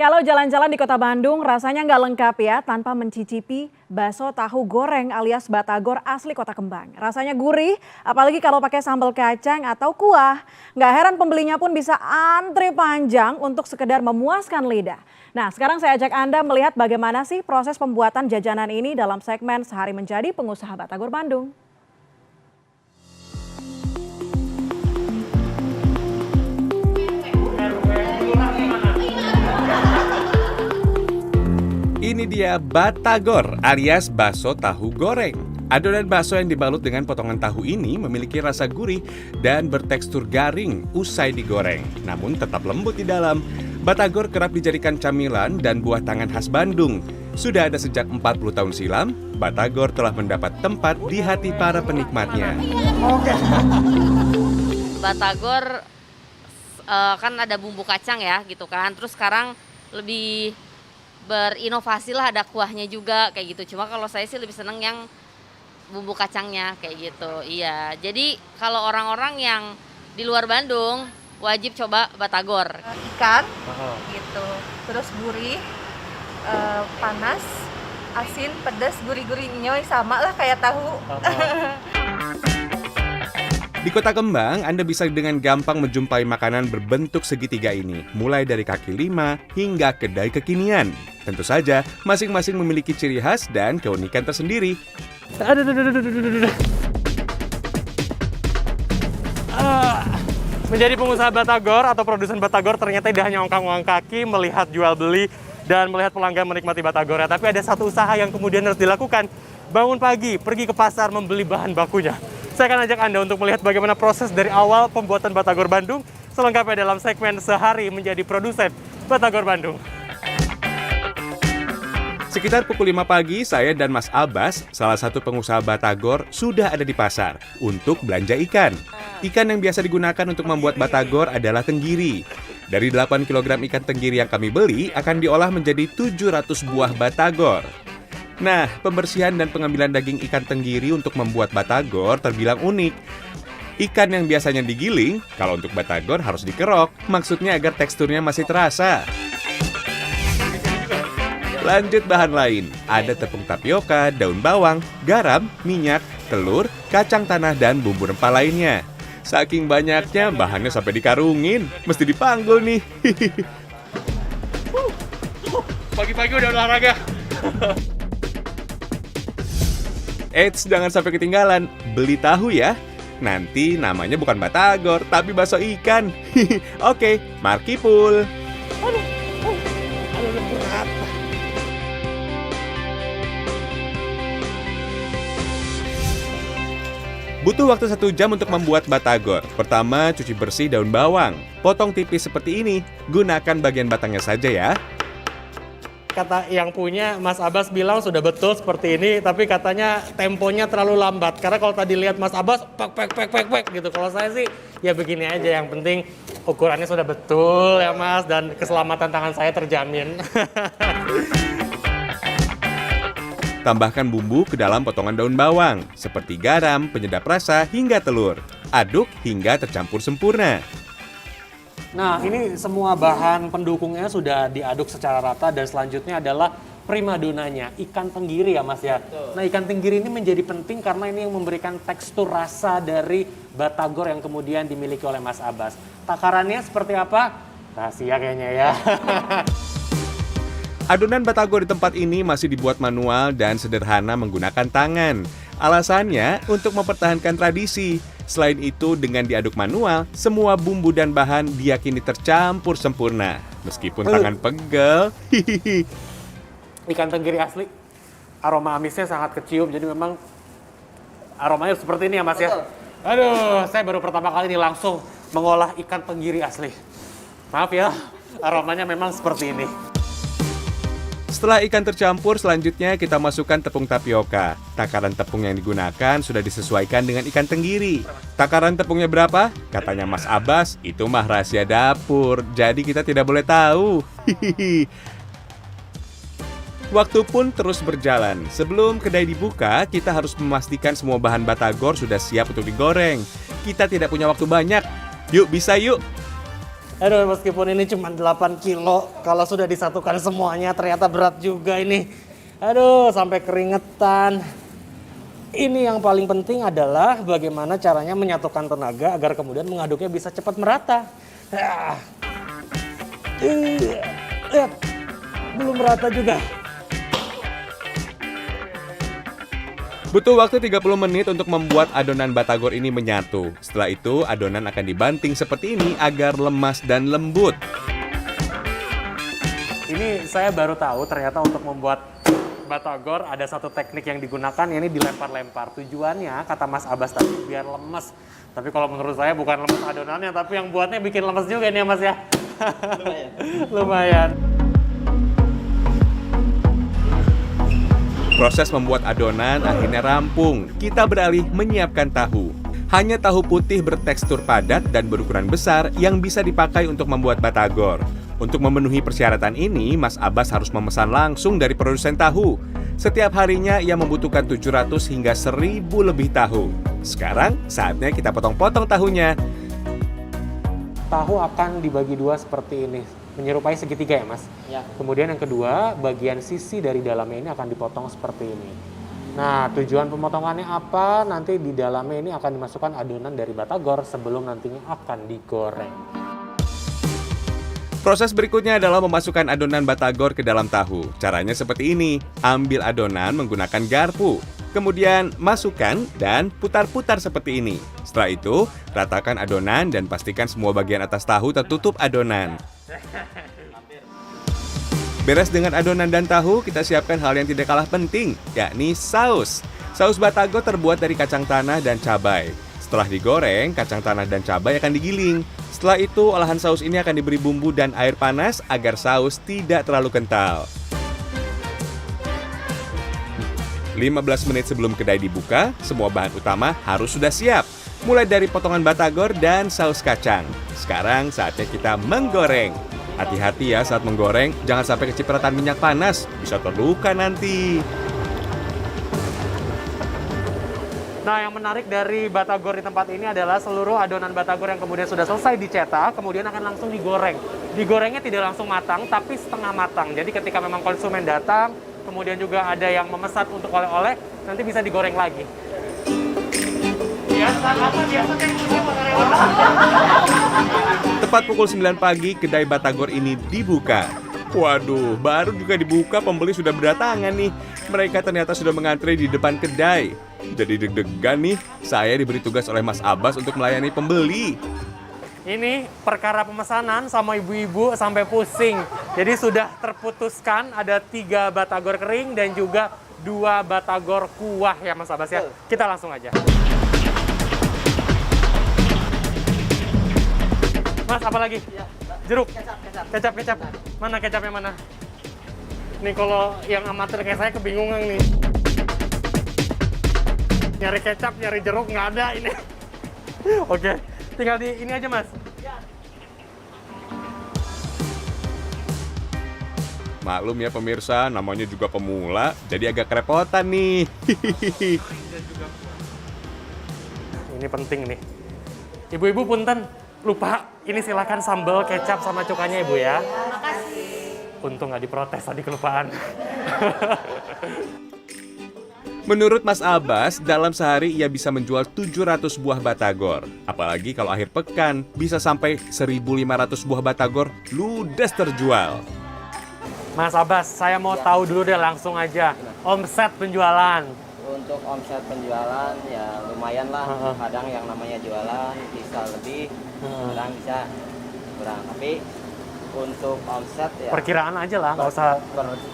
Kalau jalan-jalan di kota Bandung rasanya nggak lengkap ya tanpa mencicipi bakso tahu goreng alias batagor asli Kota Kembang. Rasanya gurih, apalagi kalau pakai sambal kacang atau kuah. Nggak heran pembelinya pun bisa antri panjang untuk sekedar memuaskan lidah. Nah, sekarang saya ajak Anda melihat bagaimana sih proses pembuatan jajanan ini dalam segmen Sehari Menjadi Pengusaha Batagor Bandung. Ini dia batagor alias bakso tahu goreng. Adonan bakso yang dibalut dengan potongan tahu ini memiliki rasa gurih dan bertekstur garing usai digoreng, namun tetap lembut di dalam. Batagor kerap dijadikan camilan dan buah tangan khas Bandung. Sudah ada sejak 40 tahun silam, batagor telah mendapat tempat di hati para penikmatnya. Batagor kan ada bumbu kacang ya gitu kan, terus sekarang lebih berinovasi lah, ada kuahnya juga kayak gitu. Cuma kalau saya sih lebih seneng yang bumbu kacangnya kayak gitu. Iya, jadi kalau orang-orang yang di luar Bandung wajib coba batagor. Ikan gitu, terus gurih, panas, asin, pedas, gurih-gurih nyoy, sama lah kayak tahu. Di Kota Kembang, Anda bisa dengan gampang menjumpai makanan berbentuk segitiga ini, mulai dari kaki lima hingga kedai kekinian. Tentu saja, masing-masing memiliki ciri khas dan keunikan tersendiri. Menjadi pengusaha batagor atau produsen batagor ternyata tidak hanya ongkang-ongkang kaki, melihat jual beli, dan melihat pelanggan menikmati batagornya. Tapi ada satu usaha yang kemudian harus dilakukan. Bangun pagi, pergi ke pasar membeli bahan bakunya. Saya akan ajak Anda untuk melihat bagaimana proses dari awal pembuatan batagor Bandung, selengkapnya dalam segmen Sehari Menjadi Produsen Batagor Bandung. Sekitar pukul 5 pagi, saya dan Mas Abbas, salah satu pengusaha batagor, sudah ada di pasar untuk belanja ikan. Ikan yang biasa digunakan untuk membuat batagor adalah tenggiri. Dari 8 kg ikan tenggiri yang kami beli, akan diolah menjadi 700 buah batagor. Nah, pembersihan dan pengambilan daging ikan tenggiri untuk membuat batagor terbilang unik. Ikan yang biasanya digiling, kalau untuk batagor harus dikerok, maksudnya agar teksturnya masih terasa. Lanjut bahan lain, ada tepung tapioka, daun bawang, garam, minyak, telur, kacang tanah, dan bumbu rempah lainnya. Saking banyaknya, bahannya sampai dikarungin, mesti dipanggul nih. Pagi-pagi udah olahraga. Eits, jangan sampai ketinggalan, beli tahu ya. Nanti namanya bukan batagor, tapi bakso ikan. Oke, markipul. Butuh waktu 1 jam untuk membuat batagor. Pertama, cuci bersih daun bawang. Potong tipis seperti ini. Gunakan bagian batangnya saja ya. Kata yang punya, Mas Abbas bilang sudah betul seperti ini, tapi katanya temponya terlalu lambat. Karena kalau tadi lihat Mas Abbas, pek gitu. Kalau saya sih, ya begini aja. Yang penting ukurannya sudah betul ya Mas, dan keselamatan tangan saya terjamin. Tambahkan bumbu ke dalam potongan daun bawang, seperti garam, penyedap rasa, hingga telur. Aduk hingga tercampur sempurna. Nah, ini semua bahan pendukungnya sudah diaduk secara rata, dan selanjutnya adalah primadonanya, ikan tenggiri ya Mas ya. Nah, ikan tenggiri ini menjadi penting karena ini yang memberikan tekstur rasa dari batagor yang kemudian dimiliki oleh Mas Abbas. Takarannya seperti apa? Rahasia kayaknya ya. Adonan batagor di tempat ini masih dibuat manual dan sederhana menggunakan tangan. Alasannya untuk mempertahankan tradisi. Selain itu, dengan diaduk manual, semua bumbu dan bahan diyakini tercampur sempurna. Meskipun tangan pegel, hihihi. Ikan tenggiri asli, aroma amisnya sangat kecium, jadi memang aromanya seperti ini ya Mas ya. Aduh, saya baru pertama kali ini langsung mengolah ikan tenggiri asli. Maaf ya, aromanya memang seperti ini. Setelah ikan tercampur, selanjutnya kita masukkan tepung tapioka. Takaran tepung yang digunakan sudah disesuaikan dengan ikan tenggiri. Takaran tepungnya berapa? Katanya Mas Abbas, itu mah rahasia dapur, jadi kita tidak boleh tahu. Hihihi. Waktu pun terus berjalan. Sebelum kedai dibuka, kita harus memastikan semua bahan batagor sudah siap untuk digoreng. Kita tidak punya waktu banyak. Yuk, bisa yuk! Aduh, meskipun ini cuma 8 kilo, kalau sudah disatukan semuanya ternyata berat juga ini. Aduh, sampai keringetan. Ini yang paling penting adalah bagaimana caranya menyatukan tenaga agar kemudian mengaduknya bisa cepat merata. Lihat, belum merata juga. Butuh waktu 30 menit untuk membuat adonan batagor ini menyatu. Setelah itu, adonan akan dibanting seperti ini agar lemas dan lembut. Ini saya baru tahu ternyata untuk membuat batagor ada satu teknik yang digunakan, ini dilempar-lempar. Tujuannya, kata Mas Abbas tadi, biar lemes. Tapi kalau menurut saya bukan lemes adonannya, tapi yang buatnya bikin lemes juga nih ya Mas ya. Lumayan. Lumayan. Proses membuat adonan akhirnya rampung. Kita beralih menyiapkan tahu. Hanya tahu putih bertekstur padat dan berukuran besar yang bisa dipakai untuk membuat batagor. Untuk memenuhi persyaratan ini, Mas Abbas harus memesan langsung dari produsen tahu. Setiap harinya ia membutuhkan 700 hingga 1000 lebih tahu. Sekarang saatnya kita potong-potong tahunya. Tahu akan dibagi dua seperti ini, menyerupai segitiga ya Mas? Ya. Kemudian yang kedua, bagian sisi dari dalamnya ini akan dipotong seperti ini. Nah, tujuan pemotongannya apa? Nanti di dalamnya ini akan dimasukkan adonan dari batagor sebelum nantinya akan digoreng. Proses berikutnya adalah memasukkan adonan batagor ke dalam tahu. Caranya seperti ini. Ambil adonan menggunakan garpu. Kemudian masukkan dan putar-putar seperti ini. Setelah itu, ratakan adonan dan pastikan semua bagian atas tahu tertutup adonan. Beres dengan adonan dan tahu, kita siapkan hal yang tidak kalah penting, yakni saus. Saus batagor terbuat dari kacang tanah dan cabai. Setelah digoreng, kacang tanah dan cabai akan digiling. Setelah itu, olahan saus ini akan diberi bumbu dan air panas agar saus tidak terlalu kental. 15 menit sebelum kedai dibuka, semua bahan utama harus sudah siap. Mulai dari potongan batagor dan saus kacang. Sekarang saatnya kita menggoreng. Hati-hati ya saat menggoreng, jangan sampai kecipratan minyak panas, bisa terluka nanti. Nah, yang menarik dari batagor di tempat ini adalah seluruh adonan batagor yang kemudian sudah selesai dicetak, kemudian akan langsung digoreng. Digorengnya tidak langsung matang, tapi setengah matang. Jadi ketika memang konsumen datang, kemudian juga ada yang memesan untuk oleh-oleh, nanti bisa digoreng lagi. Tepat pukul 9 pagi, kedai batagor ini dibuka. Waduh, baru juga dibuka, pembeli sudah berdatangan nih. Mereka ternyata sudah mengantre di depan kedai. Jadi deg-degan nih, saya diberi tugas oleh Mas Abbas untuk melayani pembeli. Ini perkara pemesanan sama ibu-ibu sampai pusing. Jadi sudah terputuskan ada 3 batagor kering dan juga 2 batagor kuah ya Mas Abbas ya. Kita langsung aja. Mas, apa lagi? Jeruk? Kecap. Mana kecapnya mana? Nih kalau yang amatir kayak saya kebingungan nih. Nyari kecap, nyari jeruk nggak ada ini. Oke, tinggal di ini aja Mas. Maklum ya pemirsa, namanya juga pemula, jadi agak kerepotan nih. Ini penting nih. Ibu-ibu punten, lupa. Ini silakan sambal, kecap, sama cukanya Ibu ya. Makasih. Untung nggak diprotes tadi kelupaan. Menurut Mas Abbas, dalam sehari ia bisa menjual 700 buah batagor. Apalagi kalau akhir pekan, bisa sampai 1.500 buah batagor ludes terjual. Mas Abbas, saya mau tahu dulu deh langsung aja. Omset penjualan. Untuk omset penjualan ya lumayan lah. Kadang yang namanya jualan bisa lebih, kadang bisa kurang. Tapi untuk omset ya Perkiraan aja lah, nggak usah.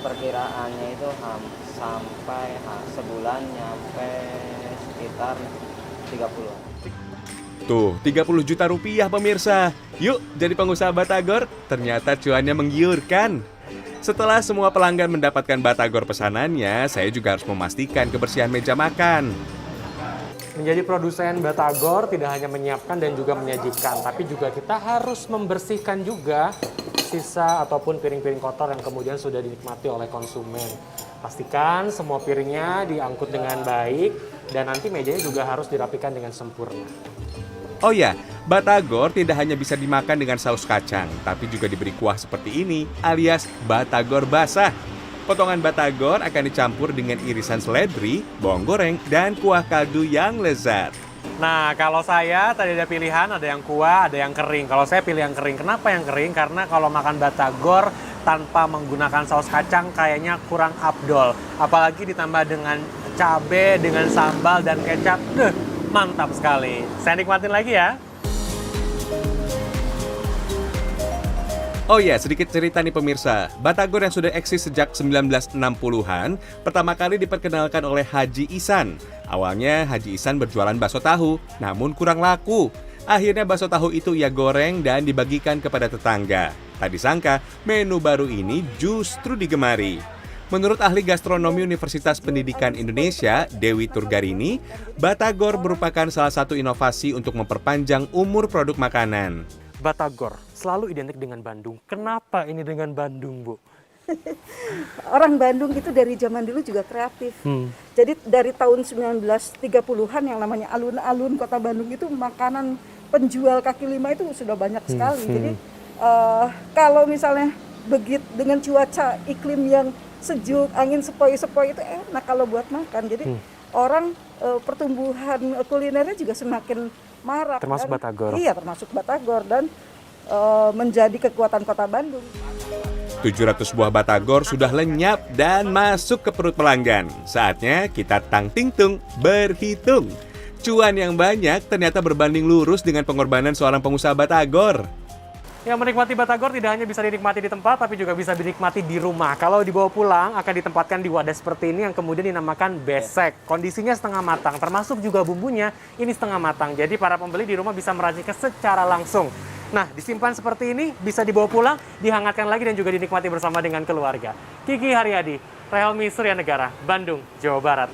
perkiraannya itu sampai sebulan nyampe sekitar 30. Tuh, 30 juta rupiah pemirsa. Yuk, jadi pengusaha batagor, ternyata cuannya menggiurkan. Setelah semua pelanggan mendapatkan batagor pesanannya, saya juga harus memastikan kebersihan meja makan. Menjadi produsen batagor tidak hanya menyiapkan dan juga menyajikan, tapi juga kita harus membersihkan juga sisa ataupun piring-piring kotor yang kemudian sudah dinikmati oleh konsumen. Pastikan semua piringnya diangkut dengan baik dan nanti mejanya juga harus dirapikan dengan sempurna. Oh ya, Batagor tidak hanya bisa dimakan dengan saus kacang, tapi juga diberi kuah seperti ini, alias batagor basah. Potongan batagor akan dicampur dengan irisan seledri, bawang goreng, dan kuah kaldu yang lezat. Nah, kalau saya tadi ada pilihan, ada yang kuah, ada yang kering. Kalau saya pilih yang kering. Kenapa yang kering? Karena kalau makan batagor tanpa menggunakan saus kacang kayaknya kurang afdol. Apalagi ditambah dengan cabai, dengan sambal dan kecap. Mantap sekali. Saya nikmatin lagi ya. Oh ya, sedikit cerita nih pemirsa. Batagor yang sudah eksis sejak 1960-an, pertama kali diperkenalkan oleh Haji Ihsan. Awalnya Haji Ihsan berjualan bakso tahu, namun kurang laku. Akhirnya bakso tahu itu ia goreng dan dibagikan kepada tetangga. Tak disangka, menu baru ini justru digemari. Menurut ahli gastronomi Universitas Pendidikan Indonesia, Dewi Turgarini, batagor merupakan salah satu inovasi untuk memperpanjang umur produk makanan. Batagor selalu identik dengan Bandung. Kenapa ini dengan Bandung, Bu? Orang Bandung itu dari zaman dulu juga kreatif. Jadi dari tahun 1930-an yang namanya alun-alun kota Bandung itu makanan penjual kaki lima itu sudah banyak sekali. Jadi kalau misalnya begitu dengan cuaca iklim yang sejuk, angin sepoi-sepoi itu enak kalau buat makan. Jadi orang pertumbuhan kulinernya juga semakin marak. Termasuk batagor. Iya, termasuk batagor dan menjadi kekuatan kota Bandung. 700 buah batagor sudah lenyap dan masuk ke perut pelanggan. Saatnya kita tang ting tung berhitung. Cuan yang banyak ternyata berbanding lurus dengan pengorbanan seorang pengusaha batagor. Yang menikmati batagor tidak hanya bisa dinikmati di tempat, tapi juga bisa dinikmati di rumah. Kalau dibawa pulang, akan ditempatkan di wadah seperti ini yang kemudian dinamakan besek. Kondisinya setengah matang, termasuk juga bumbunya ini setengah matang. Jadi para pembeli di rumah bisa meraciknya secara langsung. Nah, disimpan seperti ini, bisa dibawa pulang, dihangatkan lagi dan juga dinikmati bersama dengan keluarga. Kiki Haryadi, Rehelmi Suryanegara, Bandung, Jawa Barat.